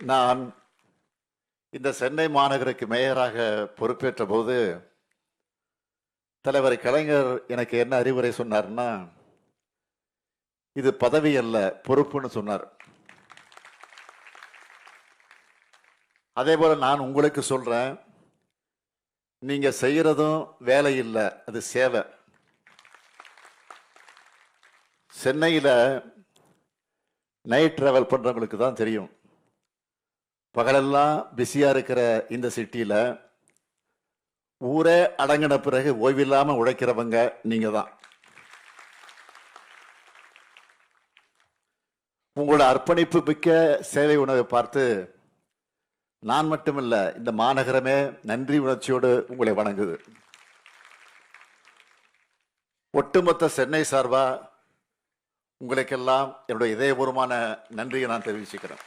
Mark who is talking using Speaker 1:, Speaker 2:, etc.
Speaker 1: நான் இந்த சென்னை மாநகருக்கு மேயராக பொறுப்பேற்ற போது தலைவர் கலைஞர் எனக்கு என்ன அறிவுரை சொன்னார்னா, இது பதவி அல்ல பொறுப்புன்னு சொன்னார். அதே போல நான் உங்களுக்கு சொல்றேன், நீங்க செய்யறதும் வேலை இல்லை, அது சேவை. சென்னையில நைட் டிராவல் பண்றவங்களுக்கு தான் தெரியும். பகலெல்லாம் பிஸியா இருக்கிற இந்த சிட்டியில ஊரே அடங்கின பிறகு ஓய்வில்லாம உழைக்கிறவங்க நீங்க தான். உங்களோட அர்ப்பணிப்பு மிக்க சேவை உணவை பார்த்து நான் மட்டுமல்ல, இந்த மாநகரமே நன்றி உணர்ச்சியோடு உங்களை வணங்குது. ஒட்டுமொத்த சென்னை சார்பா உங்களுக்கெல்லாம் என்னுடைய இதயபூர்வமான நன்றியை நான் தெரிவிச்சுக்கிறேன்.